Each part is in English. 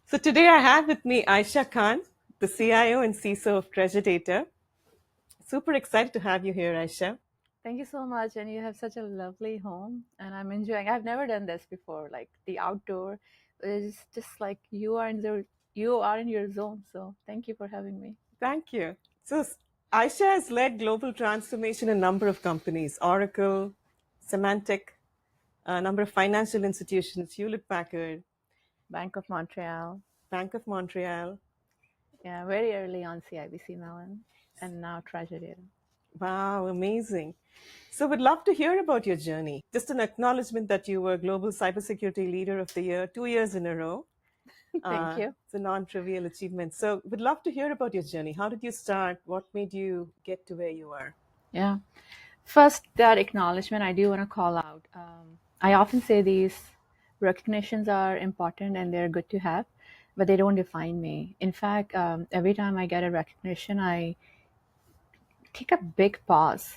So today I have with me Aysha Khan, the CIO and CISO of Treasure Data. Super excited to have you here, Aysha. Thank you so much. And you have such a lovely home. And I'm enjoying. I've never done this before. Like the outdoor is just like you are in your zone. So thank you for having me. Thank you. So Aysha has led global transformation in a number of companies, Oracle, Symantec, a number of financial institutions, Hewlett Packard, Bank of Montreal. Bank of Montreal. Yeah, very early on CIBC Mellon. And now Treasure Data. Wow, amazing. So we'd love to hear about your journey. Just an acknowledgement that you were Global Cybersecurity Leader of the Year 2 years in a row. Thank you. It's a non-trivial achievement. So we'd love to hear about your journey. How did you start? What made you get to where you are? Yeah. First, that acknowledgement I do want to call out. I often say these recognitions are important and they're good to have, but they don't define me. In fact, every time I get a recognition, I take a big pause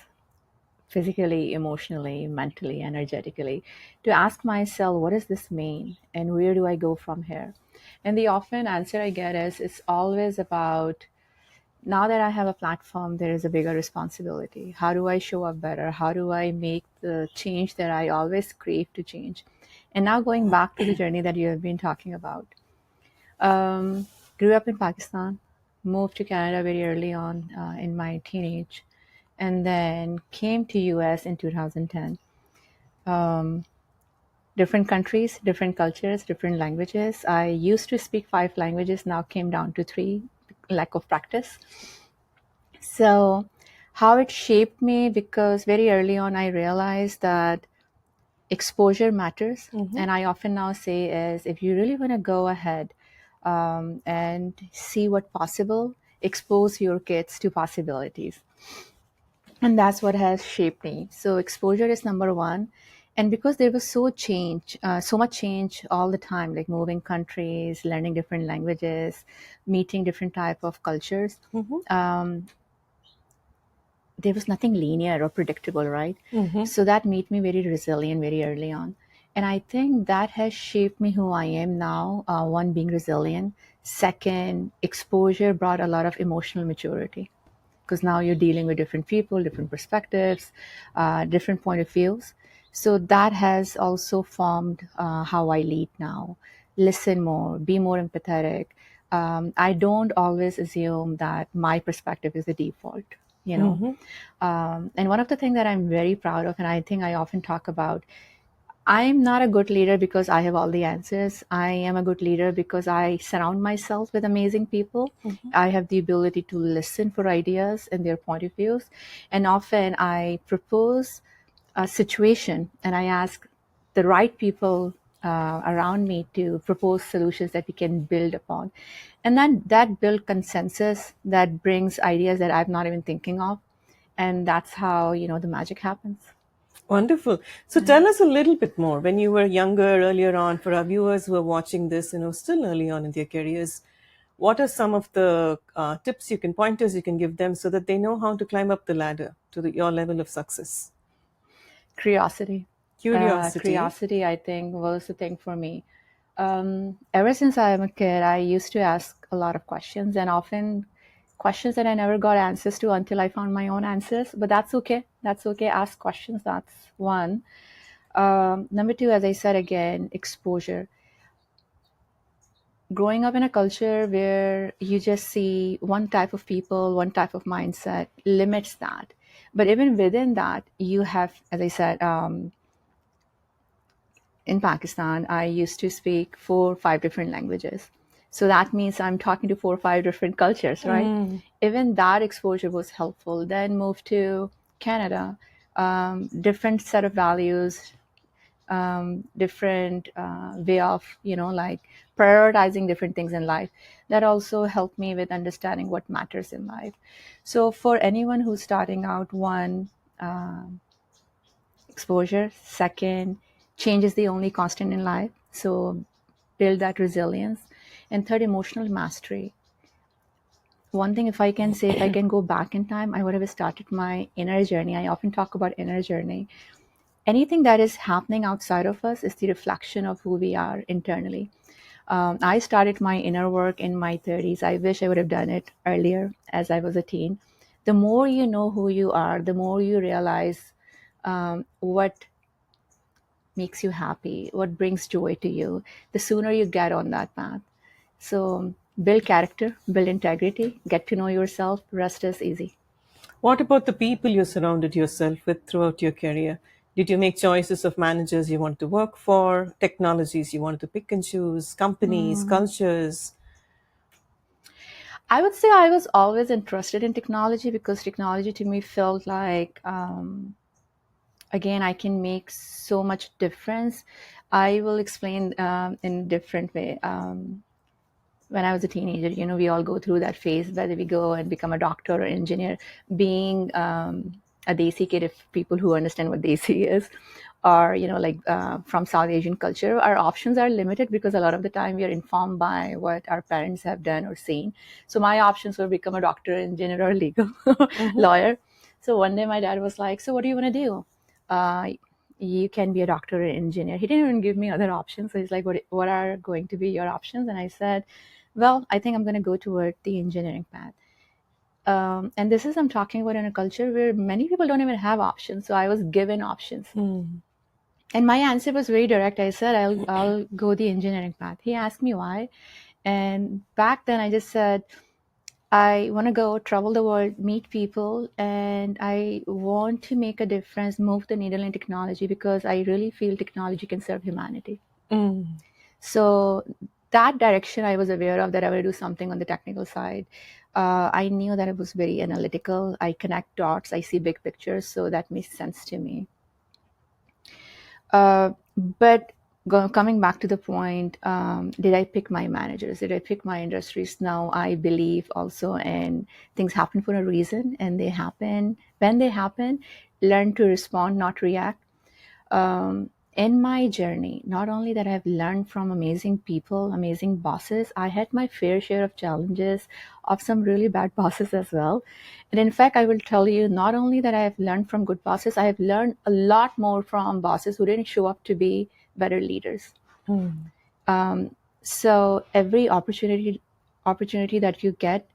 physically, emotionally, mentally, energetically to ask myself, what does this mean? And where do I go from here? And the often answer I get is it's always about now that I have a platform, there is a bigger responsibility. How do I show up better? How do I make the change that I always crave to change? And now going back to the journey that you have been talking about. Grew up in Pakistan, moved to Canada very early on in my teenage, and then came to US in 2010. Um, Different countries, different cultures, different languages. I used to speak 5 languages, now came down to 3, lack of practice. So, how it shaped me, because very early on I realized that exposure matters. Mm-hmm. And I often now say is if you really want to go ahead and see what possible, expose your kids to possibilities. And that's what has shaped me. So exposure is number one. And because there was so much change all the time, like moving countries, learning different languages, meeting different type of cultures, Mm-hmm. um, there was nothing linear or predictable, right? Mm-hmm. So that made me very resilient very early on. And I think that has shaped me who I am now. One, being resilient. Second, exposure brought a lot of emotional maturity because now you're dealing with different people, different perspectives, different point of views. So that has also formed how I lead now. Listen more, be more empathetic. I don't always assume that my perspective is the default, you know. Mm-hmm. And one of the things that I'm very proud of, and I think I often talk about, I'm not a good leader because I have all the answers. I am a good leader because I surround myself with amazing people. Mm-hmm. I have the ability to listen for ideas and their point of views. And often I propose a situation and I ask the right people around me to propose solutions that we can build upon. And then that build consensus that brings ideas that I'm not even thinking of. And that's how, the magic happens. Wonderful. So Yeah. tell us a little bit more. When you were younger, earlier on, for our viewers who are watching this, still early on in their careers, what are some of the tips you can, pointers you can give them so that they know how to climb up the ladder to your level of success? Curiosity. Curiosity. Curiosity, I think, was the thing for me. Ever since I am a kid, I used to ask a lot of questions, and often questions that I never got answers to until I found my own answers. But that's okay. That's okay. Ask questions. That's one. Number two, as I said again, exposure. Growing up in a culture where you just see one type of people, one type of mindset limits that. But even within that, you have, as I said, in Pakistan, I used to speak 4 or 5 different languages. So that means I'm talking to 4 or 5 different cultures, right? Mm. Even that exposure was helpful. Then moved to Canada, different set of values, different way of, like prioritizing different things in life. That also helped me with understanding what matters in life. So for anyone who's starting out, one, exposure. Second, change is the only constant in life. So build that resilience. And third, emotional mastery. One thing, if I can say, if I can go back in time, I would have started my inner journey. I often talk about inner journey. Anything that is happening outside of us is the reflection of who we are internally. I started my inner work in my 30s. I wish I would have done it earlier as I was a teen. The more you know who you are, the more you realize what makes you happy, what brings joy to you, the sooner you get on that path. So build character, build integrity, get to know yourself. Rest is easy. What about the people you surrounded yourself with throughout your career? Did you make choices of managers you want to work for, technologies you wanted to pick and choose, companies, cultures? I would say I was always interested in technology because technology to me felt like, again, I can make so much difference. I will explain in a different way. When I was a teenager, we all go through that phase, whether we go and become a doctor or engineer, being a Desi kid, if people who understand what Desi is, or, like from South Asian culture, our options are limited because a lot of the time we are informed by what our parents have done or seen. So my options were become a doctor, engineer, or legal lawyer. So one day my dad was like, so what do you want to do? You can be a doctor or engineer. He didn't even give me other options. So he's like, what are going to be your options? And I said, well, I think I'm going to go toward the engineering path. And this is, I'm talking about in a culture where many people don't even have options. So I was given options. And my answer was very direct. I said, I'll go the engineering path. He asked me why. And back then I just said, I want to go travel the world, meet people, and I want to make a difference, move the needle in technology because I really feel technology can serve humanity. So that direction I was aware of, that I would do something on the technical side. I knew that it was very analytical. I connect dots. I see big pictures. So that makes sense to me. But coming back to the point, did I pick my managers? Did I pick my industries? No, I believe also in things happen for a reason, and they happen. When they happen, learn to respond, not react. In my journey, not only that I've learned from amazing people, amazing bosses, I had my fair share of challenges of some really bad bosses as well. And in fact, I will tell you, not only that I have learned from good bosses, I have learned a lot more from bosses who didn't show up to be better leaders. So every opportunity that you get,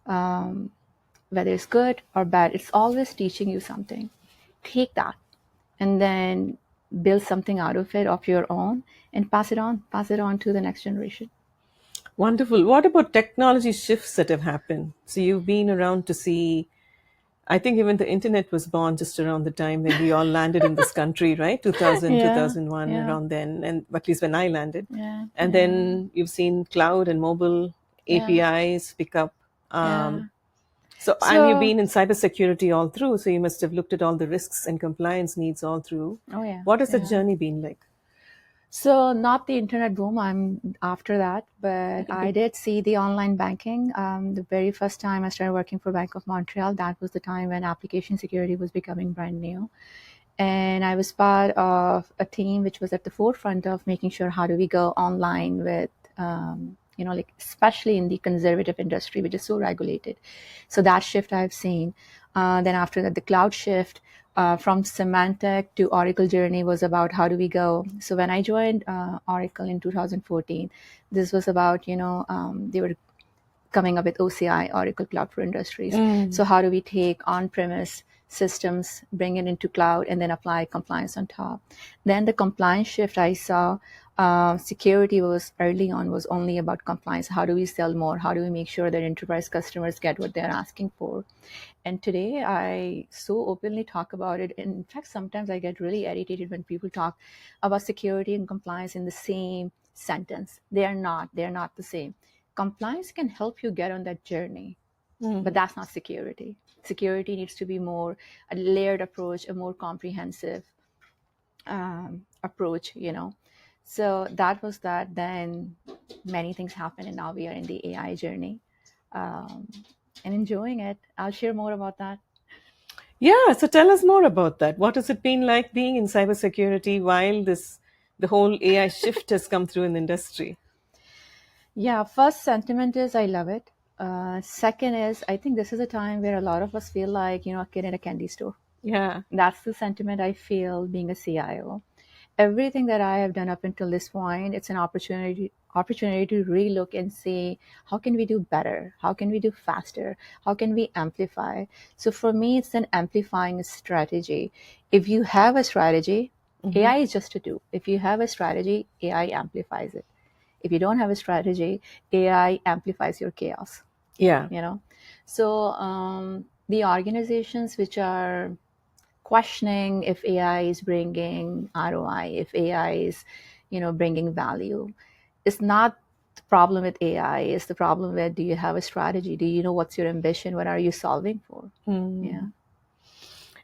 whether it's good or bad, it's always teaching you something. Take that and then build something out of it of your own and pass it on to the next generation. Wonderful. What about technology shifts that have happened? So you've been around to see, I think even the internet was born just around the time when we all landed in this country, right? 2000, Yeah, 2001, yeah, around then, and at least when I landed. yeah, And yeah, then you've seen cloud and mobile yeah, APIs pick up. yeah. So, and you've So, been in cybersecurity all through, so you must have looked at all the risks and compliance needs all through. oh yeah, What has the yeah. journey been like? So not the internet boom. I'm after that, but I did see the online banking. The very first time I started working for Bank of Montreal, that was the time when application security was becoming brand new. And I was part of a team which was at the forefront of making sure how do we go online with, like especially in the conservative industry, which is so regulated. So that shift I've seen. Then after that, the cloud shift from Symantec to Oracle journey was about how do we go. So when I joined Oracle in 2014, this was about, they were coming up with OCI, Oracle Cloud for Industries. So how do we take on-premise systems, bring it into cloud, and then apply compliance on top? Then the compliance shift I saw, security was early on was only about compliance. How do we sell more? How do we make sure that enterprise customers get what they're asking for? And today I so openly talk about it. In fact, sometimes I get really irritated when people talk about security and compliance in the same sentence. They're not the same. Compliance can help you get on that journey, but that's not security. Security needs to be more a layered approach, a more comprehensive approach, So that was that. Then many things happened, and now we are in the AI journey and enjoying it. I'll share more about that. Yeah, so tell us more about that. What has it been like being in cybersecurity while the whole AI shift has come through in the industry? Yeah, first sentiment is I love it. Second is I think this is a time where a lot of us feel like, a kid in a candy store. Yeah. That's the sentiment I feel being a CIO. everything that I have done up until this point, it's an opportunity to relook and see how can we do better, how can we do faster, how can we amplify. So for me, it's an amplifying strategy. If you have a strategy, AI is just a tool. If you have a strategy, AI amplifies it. If you don't have a strategy, AI amplifies your chaos. Yeah. So the organizations which are questioning if AI is bringing ROI, if AI is, bringing value. It's not the problem with AI. It's the problem with, do you have a strategy? Do you know what's your ambition? What are you solving for? Yeah.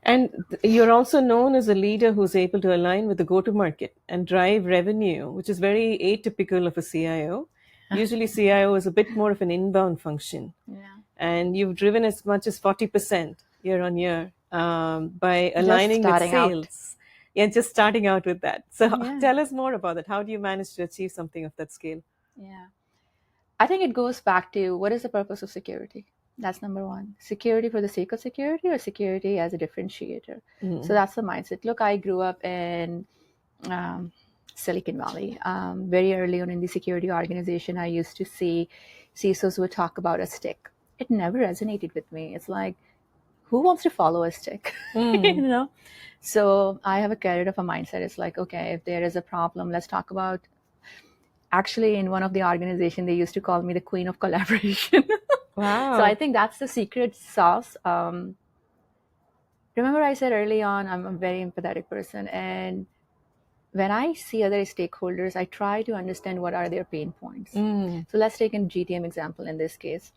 And you're also known as a leader who's able to align with the go-to-market and drive revenue, which is very atypical of a CIO. Usually, CIO is a bit more of an inbound function. Yeah. And you've driven as much as 40% year on year by Just aligning with starting out. sales. Yeah, just starting out with that. So Yeah. tell us more about that. How do you manage to achieve something of that scale? Yeah. I think it goes back to what is the purpose of security? That's number one. Security for the sake of security, or security as a differentiator. So that's the mindset. Look, I grew up in um, Silicon Valley. Very early on in the security organization, I used to see CISOs would talk about a stick. It never resonated with me. It's like, who wants to follow a stick? So I have a carrot of a mindset. It's like, okay, if there is a problem, let's talk about. Actually, in one of the organization, they used to call me the queen of collaboration. Wow. So I think that's the secret sauce. Remember, I said early on, I'm a very empathetic person, and when I see other stakeholders, I try to understand what are their pain points. So let's take a GTM example in this case.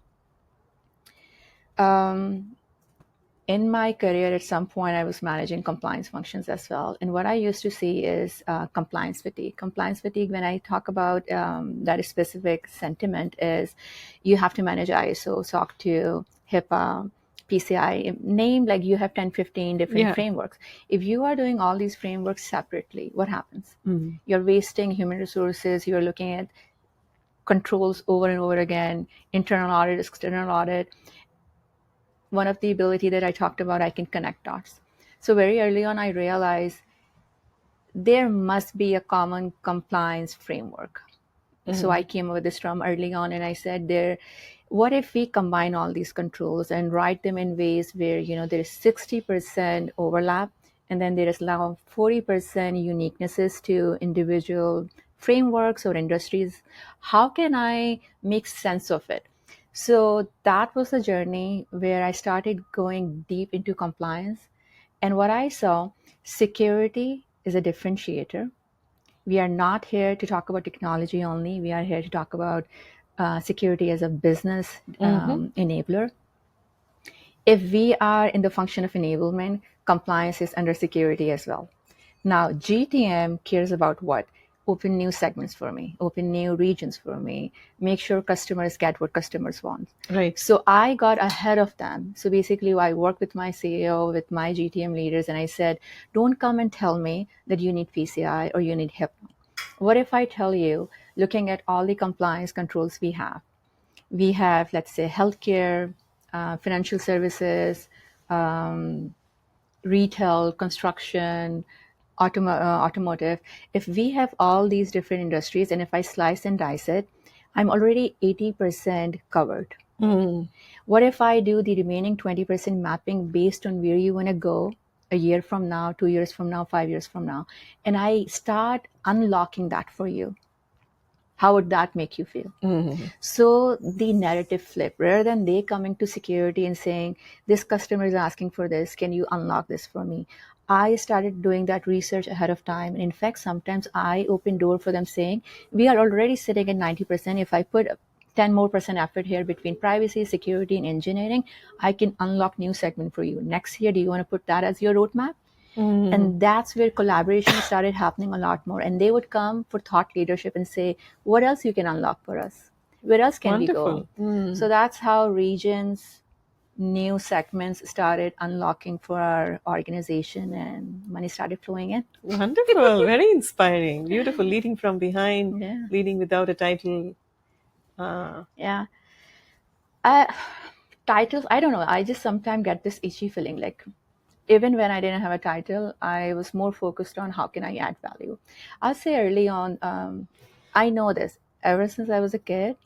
In my career, at some point, I was managing compliance functions as well. And what I used to see is compliance fatigue. Compliance fatigue, when I talk about that specific sentiment, is you have to manage ISO, SOC 2, HIPAA, PCI, name like you have 10, 15 different frameworks. If you are doing all these frameworks separately, what happens? You're wasting human resources. You're looking at controls over and over again, internal audit, external audit. One of the ability that I talked about, I can connect dots. So very early on, I realized there must be a common compliance framework. So I came up with this term early on, and I said, what if we combine all these controls and write them in ways where, there is 60% overlap, and then there is now 40% uniquenesses to individual frameworks or industries. How can I make sense of it? So that was the journey where I started going deep into compliance. And what I saw, security is a differentiator. We are not here to talk about technology only. We are here to talk about security as a business enabler. If we are in the function of enablement, compliance is under security as well. Now, GTM cares about what? Open new segments for me, open new regions for me, make sure customers get what customers want. Right. So I got ahead of them. So basically, I worked with my CEO, with my GTM leaders, and I said, don't come and tell me that you need PCI or you need HIPAA. What if I tell you, looking at all the compliance controls we have, let's say, healthcare, financial services, retail, construction, automotive. If we have all these different industries, and if I slice and dice it, I'm already 80% covered. What if I do the remaining 20% mapping based on where you want to go a year from now, 2 years from now, 5 years from now, and I start unlocking that for you? How would that make you feel? So the narrative flip, rather than they coming to security and saying, this customer is asking for this, can you unlock this for me? I started doing that research ahead of time. And in fact, sometimes I open door for them saying, we are already sitting at 90%. If I put 10 more percent effort here between privacy, security, and engineering, I can unlock new segment for you. Next year, do you want to put that as your roadmap? And that's where collaboration started happening a lot more. And they would come for thought leadership and say, what else you can unlock for us? Where else can we go? So that's how regions, new segments started unlocking for our organization, and money started flowing in. Wonderful. Very inspiring. Beautiful. Leading from behind, Yeah. leading without a title. Yeah. Titles, I don't know. I just sometimes get this itchy feeling like even when I didn't have a title, I was more focused on how can I add value. I'll say early on, I know this ever since I was a kid.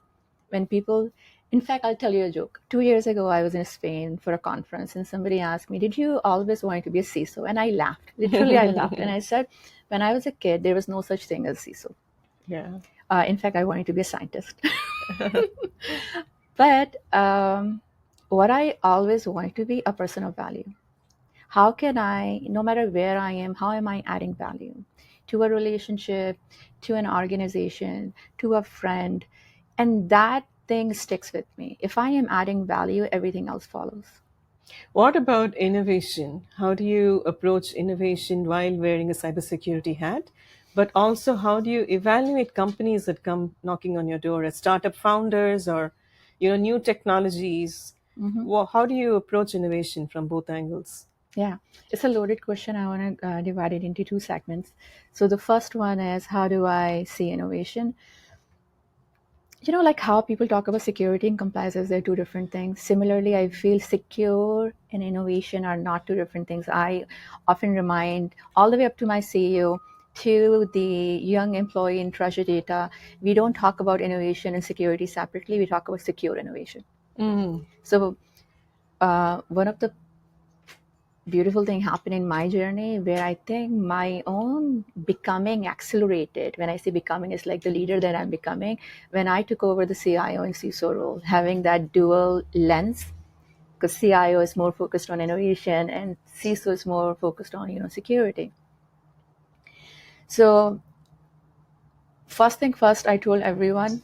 When people, in fact, I'll tell you a joke. 2 years ago, I was in Spain for a conference, and somebody asked me, "Did you always want to be a CISO?" And I laughed. Literally, I laughed, and I said, "When I was a kid, there was no such thing as CISO. Yeah. In fact, I wanted to be a scientist." But what I always wanted to be a person of value. How can I, no matter where I am, how am I adding value to a relationship, to an organization, to a friend? And that thing sticks with me. If I am adding value, everything else follows. What about innovation? How do you approach innovation while wearing a cybersecurity hat? But also, how do you evaluate companies that come knocking on your door as startup founders or, new technologies? How do you approach innovation from both angles? Yeah, it's a loaded question. I want to divide it into two segments. So the first one is, how do I see innovation? Like how people talk about security and compliance as they're two different things. Similarly, I feel secure and innovation are not two different things. I often remind all the way up to my CEO, to the young employee in Treasure Data, we don't talk about innovation and security separately. We talk about secure innovation. So one of the beautiful thing happened in my journey where I think my own becoming accelerated. When I say becoming, it's like the leader that I'm becoming. When I took over the CIO and CISO role, having that dual lens, because CIO is more focused on innovation and CISO is more focused on security. So first thing first, I told everyone.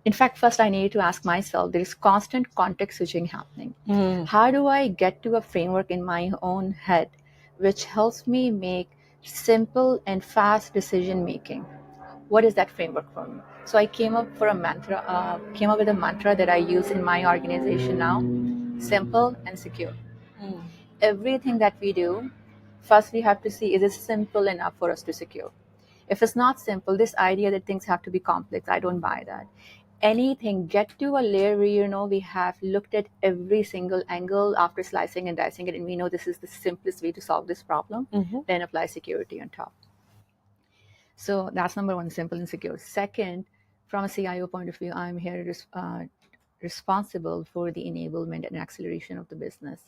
In fact, first I need to ask myself, there is constant context switching happening. How do I get to a framework in my own head which helps me make simple and fast decision making? What is that framework for me? So I came up with a mantra that I use in my organization now: simple and secure. Everything that we do, first we have to see, is it simple enough for us to secure? If it's not simple, this idea that things have to be complex, I don't buy that. Anything, get to a layer where we have looked at every single angle after slicing and dicing it, and we know this is the simplest way to solve this problem, then apply security on top. So that's number one, simple and secure. Second, from a CIO point of view, I'm here responsible for the enablement and acceleration of the business.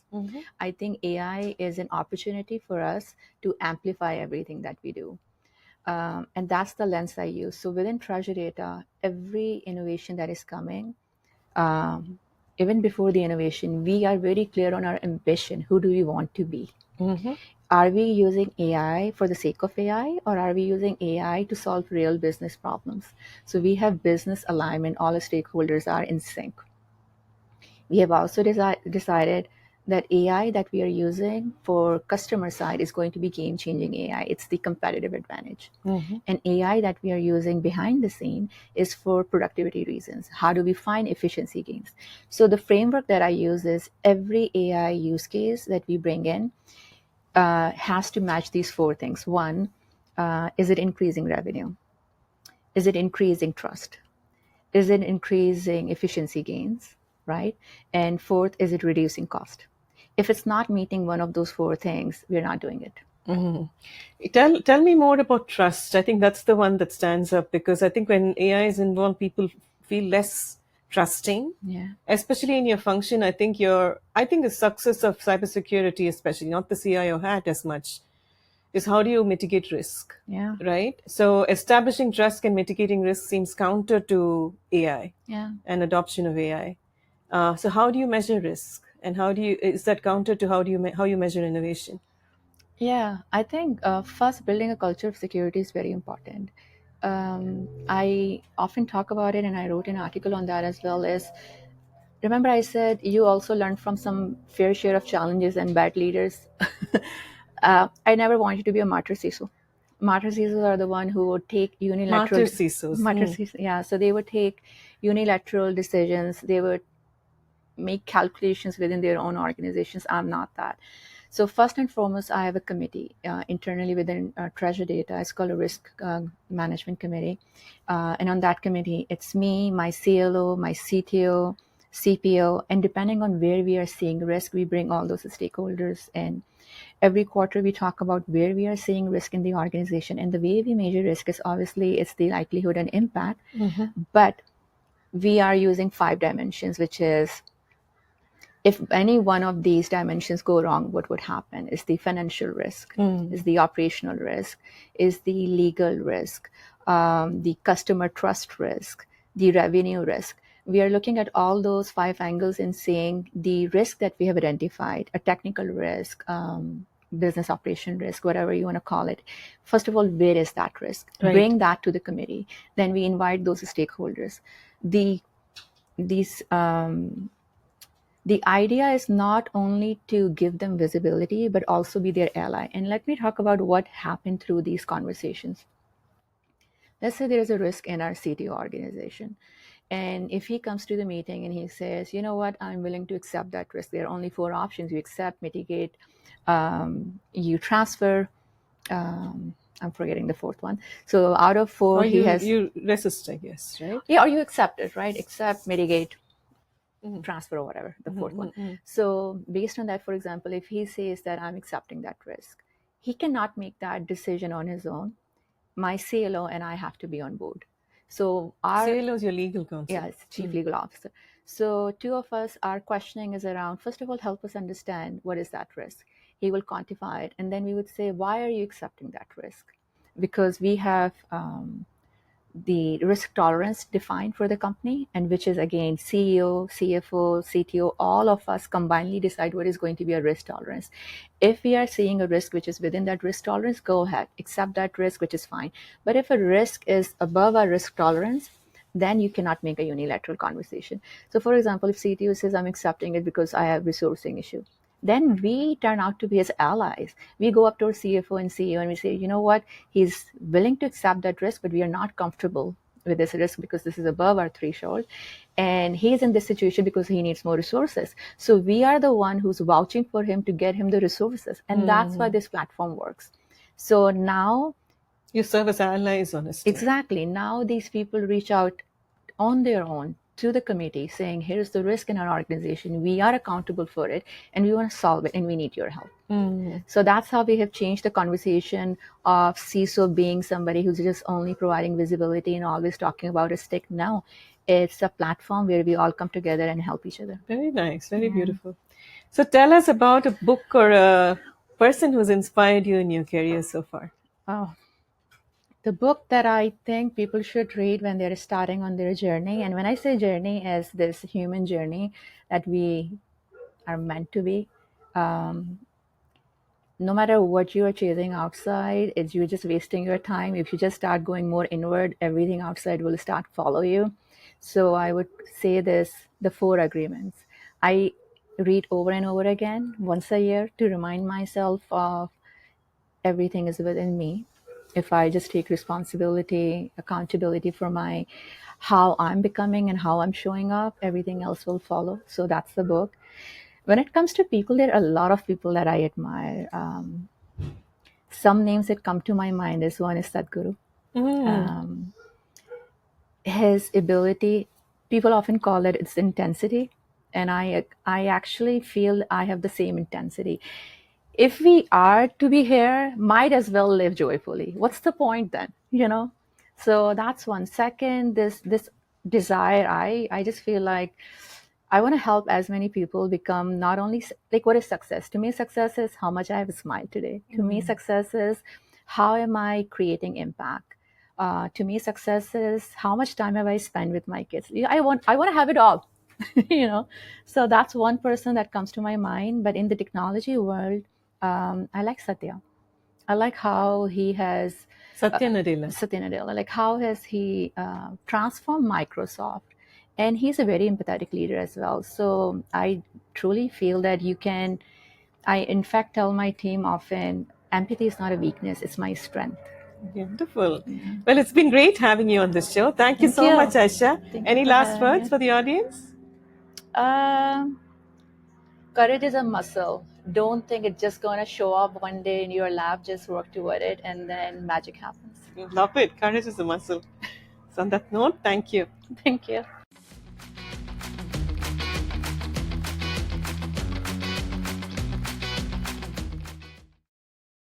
I think AI is an opportunity for us to amplify everything that we do. And that's the lens I use. So within Treasure Data, every innovation that is coming, even before the innovation, we are very clear on our ambition. Who do we want to be? Are we using AI for the sake of AI, or are we using AI to solve real business problems? So we have business alignment. All the stakeholders are in sync. We have also decided that AI that we are using for customer side is going to be game-changing AI. It's the competitive advantage. And AI that we are using behind the scene is for productivity reasons. How do we find efficiency gains? So the framework that I use is every AI use case that we bring in has to match these four things. One, is it increasing revenue? Is it increasing trust? Is it increasing efficiency gains, right? And fourth, is it reducing cost? If it's not meeting one of those four things, we're not doing it. Tell me more about trust. I think that's the one that stands up, because I think when AI is involved, people feel less trusting. Yeah. Especially in your function. I think the success of cybersecurity, especially not the CIO hat as much, is how do you mitigate risk? Yeah. Right? So establishing trust and mitigating risk seems counter to AI Yeah. and adoption of AI. So how do you measure risk, and is that counter to how you measure innovation? Yeah, I think first building a culture of security is very important. I often talk about it, and I wrote an article on that as well. Is, remember I said you also learn from some fair share of challenges and bad leaders. I never wanted to be a martyr CISO. Martyr CISOs are the one who would take unilateral Martyr CISOs. martyr CISO, yeah. So they would take unilateral decisions. They would make calculations within their own organizations. I'm not that. So first and foremost, I have a committee internally within Treasure Data. It's called a risk management committee. And on that committee, it's me, my CLO, my CTO, CPO, and depending on where we are seeing risk, we bring all those stakeholders in. Every quarter, we talk about where we are seeing risk in the organization, and the way we measure risk is obviously it's the likelihood and impact, but we are using 5 dimensions, which is if any one of these dimensions go wrong, what would happen? Is the financial risk, is the operational risk, is the legal risk, the customer trust risk, the revenue risk. We are looking at all those 5 angles and saying the risk that we have identified, a technical risk, business operation risk, whatever you want to call it. First of all, where is that risk? Right. Bring that to the committee. Then we invite those stakeholders. The idea is not only to give them visibility, but also be their ally. And let me talk about what happened through these conversations. Let's say there is a risk in our CTO organization. And if he comes to the meeting and he says, you know what, I'm willing to accept that risk. There are only 4 options. You accept, mitigate, you transfer. I'm forgetting the 4th one. So out of 4, Or he has... you resist, I guess, right? Yeah, or you accept it, right? Accept, mitigate, transfer, or whatever, the 4th one. So based on that, for example, if he says that I'm accepting that risk, he cannot make that decision on his own. My CLO and I have to be on board. So our CLO is your legal counsel. Yes, chief legal officer. So 2 of us, our questioning is around, first of all, help us understand what is that risk. He will quantify it. And then we would say, why are you accepting that risk? Because we have the risk tolerance defined for the company, and which is again CEO, CFO, CTO, all of us combinedly decide what is going to be a risk tolerance. If we are seeing a risk which is within that risk tolerance, go ahead, accept that risk, which is fine. But if a risk is above our risk tolerance, then you cannot make a unilateral conversation. So for example, if CTO says I'm accepting it because I have resourcing issue, then we turn out to be his allies. We go up to our CFO and CEO and we say, you know what, he's willing to accept that risk, but we are not comfortable with this risk because this is above our threshold. And he's in this situation because he needs more resources. So we are the one who's vouching for him to get him the resources. And that's why this platform works. So now... You serve as allies, honestly. Exactly. Now these people reach out on their own to the committee saying, here's the risk in our organization. We are accountable for it and we want to solve it and we need your help. So that's how we have changed the conversation of CISO being somebody who's just only providing visibility and always talking about a stick. Now it's a platform where we all come together and help each other. Very nice. Very beautiful. So tell us about a book or a person who's inspired you in your career so far. Oh, the book that I think people should read when they're starting on their journey, and when I say journey, is this human journey that we are meant to be. No matter what you are chasing outside, you're just wasting your time. If you just start going more inward, everything outside will start follow you. So I would say the 4 agreements. I read over and over again once a year to remind myself of everything is within me. If I just take responsibility, accountability for how I'm becoming and how I'm showing up, everything else will follow. So that's the book. When it comes to people, there are a lot of people that I admire. Some names that come to my mind is one is Sadhguru. His ability, people often call it its intensity, and I actually feel I have the same intensity. If we are to be here, might as well live joyfully. What's the point then? So that's one. Second, this desire. I just feel like I want to help as many people become not only like, what is success? To me, success is how much I have smiled today. To me, success is how am I creating impact? To me, success is how much time have I spent with my kids? I want to have it all. So that's one person that comes to my mind. But in the technology world, I like Satya. I like how he has Satya Nadella. I like how has he transformed Microsoft, and he's a very empathetic leader as well. So I truly feel that you can. I in fact tell my team often, empathy is not a weakness; it's my strength. Beautiful. Well, it's been great having you on this show. Thank you so much, Aysha. Any last words for the audience? Courage is a muscle. Don't think it's just going to show up one day in your lab. Just work toward it, and then magic happens. Love it. Courage is a muscle. So on that note, thank you. Thank you.